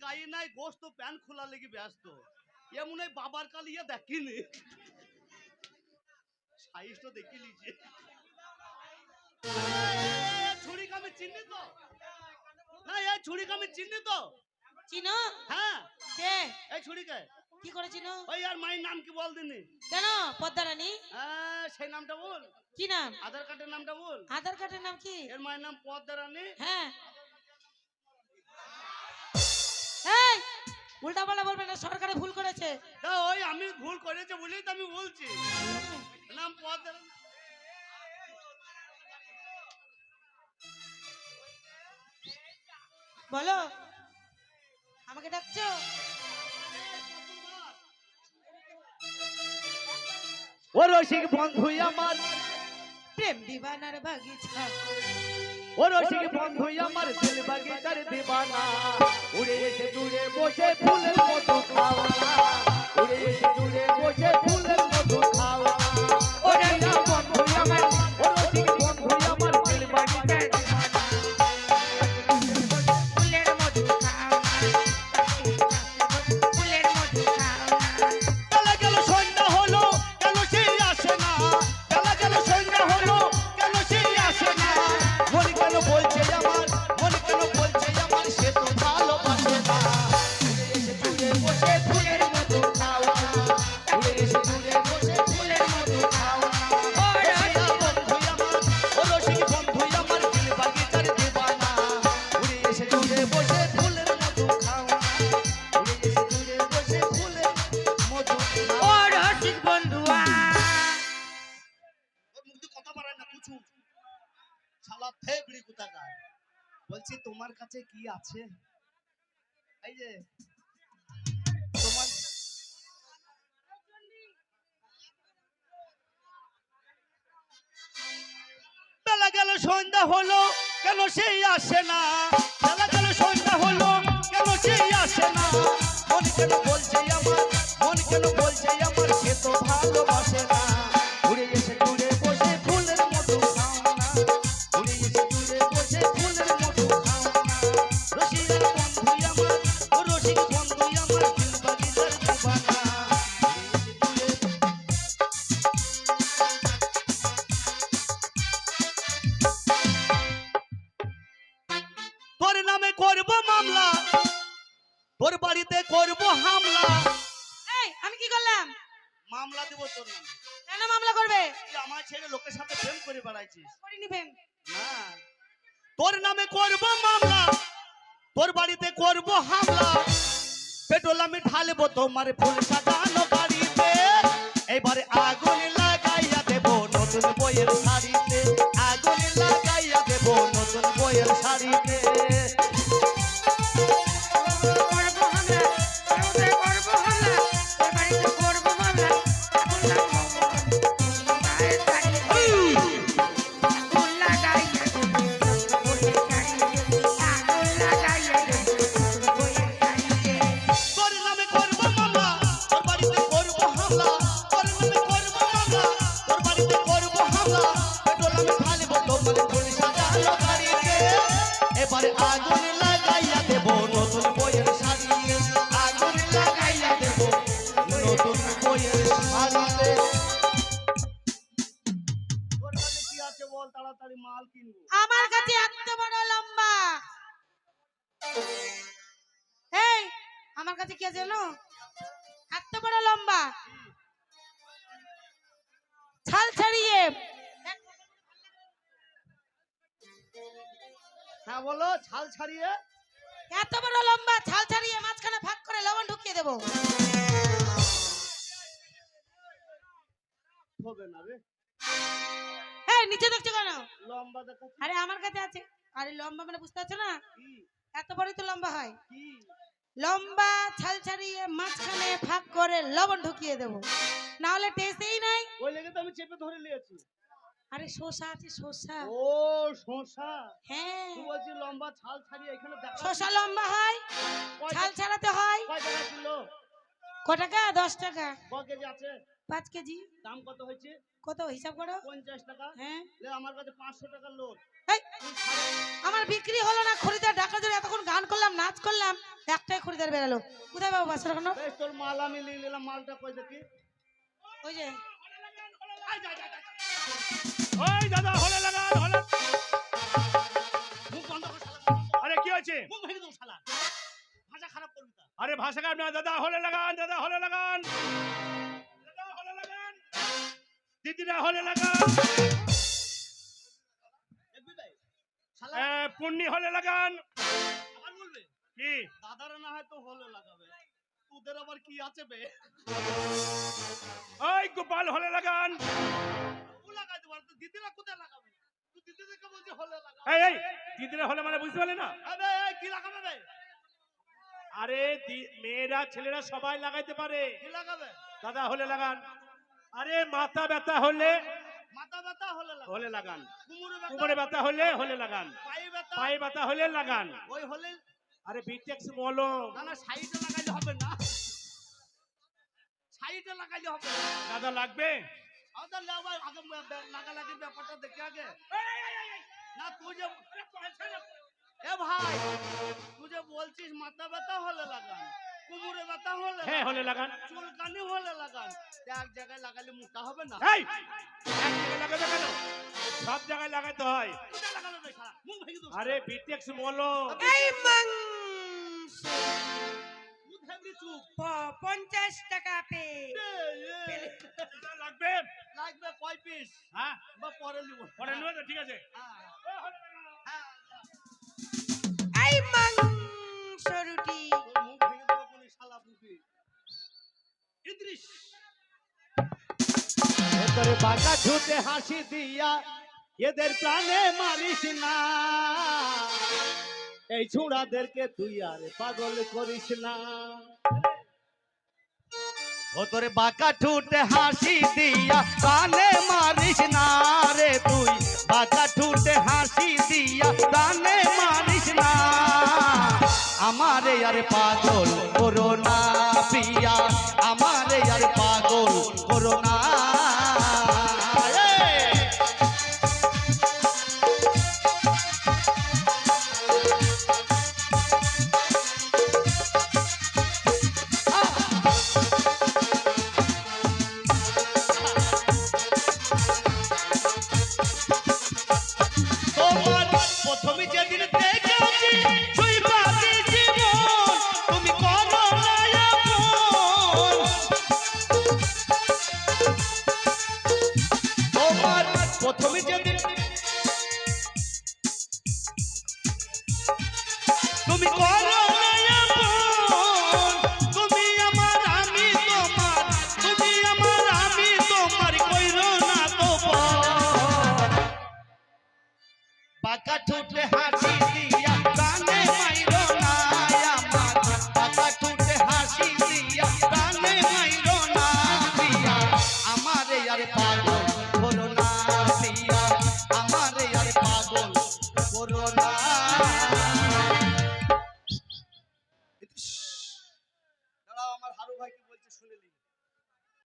গায়ে নাই গোস্ত প্যান্ট খোলা লেগে ব্যস্ত এমন বাবার কালিয়া দেখিনি সাইজটা দেখে লিজে ছুরি কামি চিনি তো না এই ছুরি কামি চিনি তো চিনো হ্যাঁ কে এই ছুরি কে কি করে চিনো ওই আর মায়ের নাম কি বল দিনি কেন পদ্মারানী সেই নামটা বল কি নাম আধার কার্ডের নামটা বল আধার কার্ডের নাম কি এর মায়ের নাম পদ্মারানী হ্যাঁ এই উল্টা পাল্টা বলবে না সরকারে ভুল করেছে ওই আমি ভুল করেছে বলেই তো আমি বলছি নাম পদ্মারানী বলো আমাকে ডাকছো ও রসিক বন্ধু আমার প্রেম দিবানার বাগিচা ও রসিক বন্ধু আমার দিল বাগিচার দিবানা উড়ে এসে দূরে বসে ফুলের মতো খাওয়া উড়ে এসে দূরে বসে ফুলের মতো খাওয়া ও রসিক বন্ধু আমার ও রসিক বন্ধু আমার দিল বাগিচার ফুলের মধু খাও ফুলের মধু খাও বেলা গেল সন্ধ্যা হলো কেন সেই আসে না বেলা গেল সন্ধ্যা হলো কেন সেই আসে না মন কেন বলছে আমার মন কেন বলছে আমার সে তো ভালোবাসে না উড়ে এসে দূরে বসে ফুলের মতো খাওয়া উড়ে এসে দূরে বসে ফুলের মতো খাওয়া ও রসিক বন্ধু আমার দিল বাগিচার দিবানা উড়ে এসে দূরে বসে ফুলের মতো খাওয়া উড়ে এসে দূরে বসে ফুলের মতো ও রসিক বন্ধুয়া মুখ কথা পারে না কিছু শালা ফেবড়ি কোথাকার বলছি তোমার কাছে কি আছে এই যে তোমার বেলা গেল সন্ধ্যা হলো কেন সেই আসে না বেলা গেল সন্ধ্যা হলো কেন সেই আসে না মন কেন বলছে আমার মন কেন বলছে আমার সে তো ভালোবাসে না উড়ে এসে দূরে বসে ফুলের মতো খাও না উড়ে এসে দূরে বসে ফুলের মতো খাও না রসিক বন্ধু আমার ও রসিক বন্ধু আমার দিল বাগিচার দিবানা উড়ে এসে দূরে তোর নামে করব মামলা তোর বাড়িতে করব হামলা এই আমি কি করলাম মামলা দেব তোর নামে কেন মামলা করবে তুই আমার ছেলে লোকের সাথে প্রেম করে বেড়াইছিস করিনি প্রেম না তোর নামে করব মামলা তোর বাড়িতে করব হামলা পেট্রোল আমি ঢালবো তোমার ফুল সাজানো গাড়িতে এবারে আগুন লাগাইয়া দেব নতুন বইয়ের শাড়িতে আগুন লাগাইয়া দেব নতুন বইয়ের শাড়িতে করবো হামলা করবো হামলা তোর বাড়িতে করবো মামলা তোর নামে করব মামলা তোর বাড়িতে করব হামলা তোর নামে করব মামলা তোর বাড়িতে করব হামলা পেট্রোল আমি ঢালবো তোমার ফুল সাজানো গাড়িতে এবারে আগুন লাগাইয়া দেব নতুন বইয়ের শাড়িতে আগুন লাগাইয়া দেব নতুন বইয়ের শাড়িতে তোর কাছে কি আছে বল তাড়াতাড়ি মাল কিনবো আমার কাছে এত বড় লম্বা এই আমার কাছে কি আছে জানো এত বড় লম্বা ছাল ছাড়িয়ে হ্যাঁ বলো ছাল ছাড়িয়ে এত বড় লম্বা ছাল ছাড়িয়ে মাঝখানে ভাগ করে লবণ ঢুকিয়ে দেবো হবে না রে এই নিচে দেখছো কেন লম্বা দেখাচ্ছি আরে আমার কাছে আছে আরে লম্বা মানে বুঝতে পারছো না কি এত বড়ই তো লম্বা হয় কি লম্বা ছাল ছাড়িয়ে মাঝখানে ভাগ করে লবণ ঢুকিয়ে দেবো না হলে টেস্টেই নাই ওই লেগে তো আমি চেপে ধরে নিয়েছি আরে শসা আছে শসা ও শসা হ্যাঁ তুই বলছিস লম্বা ছাল ছাড়িয়ে এখানে দেখা শসা লম্বা হয় ছাল ছাড়াতে হয় কয় টাকা কিলো ক টাকা 10 টাকা ক কেজি আছে 5 কেজি দাম কত হয়েছে কত হিসাব করো 50 টাকা হ্যাঁ লে আমার কাছে 500 টাকার লোড এই আমার বিক্রি হলো না খরিদার ডাকার জন্য এতক্ষণ গান করলাম নাচ করলাম একটাই খরিদার বেরালো। কোথায় বাবু বাসা রাখানো? বেশ তোর মাল আমি নিয়ে নিলাম, মালটা কই দেখি। ওই যে ওই দাদা হলে লাগান হলে। মুখ বন্ধ কর শালা। আরে কি হয়েছে? মুখ ভেঙে দেবো শালা। ভাষা খারাপ করবি তা। আরে ভাষা খারাপ না, দাদা হলে লাগান, দাদা হলে লাগান, দাদা হলে লাগান, দিদিরা হলে লাগান, দেখবি ভাই? শালা পুণ্যি হলে লাগান। আবার বলবে? কি দাদারা না হয় তো হলে লাগাবে। তোদের আবার কি আছে বে? ওই গোপাল হলে লাগান। ও লাগাই দেবো, আর তো দিদিরা কোথায় লাগাবে? তুই দিদিদেরকে বলছি হলে লাগাবে। এই এই দিদিরা হলে মানে বুঝতে পারলে না? আবে এই কি লাগাবে বে? আরে মেয়েরা ছেলেরা সবাই লাগাইতে পারে। কি লাগাবে? দাদা হলে লাগান। আরে মাথা ব্যথা হলে মাথা ব্যথা হলে লাগাবে। হলে লাগান, কোমরে ব্যথা কোমরে ব্যথা হলে হলে লাগান, পায়ে ব্যথা পায়ে ব্যথা হলে লাগান। ওই হলে আরে বিটেক্স মলম না না সাইডে লাগাইলে হবে না। সাইডে লাগাইলে হবে না। দাদা লাগবে। আদা লাগাই আগে লাগালাগির ব্যাপারটা দেখে আগে। না তুই যে এ ভাই তুই যে বলছিস মাথা ব্যথা হলে লাগান, কোমরে ব্যথা হলে হ্যাঁ হলে লাগান। চুলকানি হলে লাগান। এক জায়গায় লাগালে মোটা হবে না। এই এক জায়গায় লাগাবে কেন? সব জায়গায় লাগাইতে হয়। কোথায় লাগাবে বে শালা? মুখ ভেঙে দেবো। আরে বিটেক্স মলম। এই মাংস মুখ ভেঙে চুপ। 50 টাকা পে। দাদা লাগবে। লাগবে কয় পিস? হ্যাঁ বা পরে নিব। পরে নেবে তো, ঠিক আছে। হ্যাঁ, ও, হলে লাগান। হ্যাঁ। এই মাংস রুটি। তোর মুখ ভেঙে দেবো কোন শালা বুকি। ইদ্রিস তোর বাঁকা ঝুটে হাসি দিয়া এদের প্রাণে মারিস না। এই ছুড়াদেরকে তুই আর পাগল করিস না। ও তোর বাঁকা ঠুটে হাসি দিয়া প্রাণে মারিস না রে তুই। বাঁকা ঠুটে হাসি দিয়া প্রাণে মারিস না। আমারে আর পাগল করো না পিয়া, আমারে আর পাগল করো না। তোমার প্রথমে যেদিন দেখেছি ছুঁইবাদি জীবন, তুমি করো না আপন। তোমার প্রথমে যেদিন তুমি করো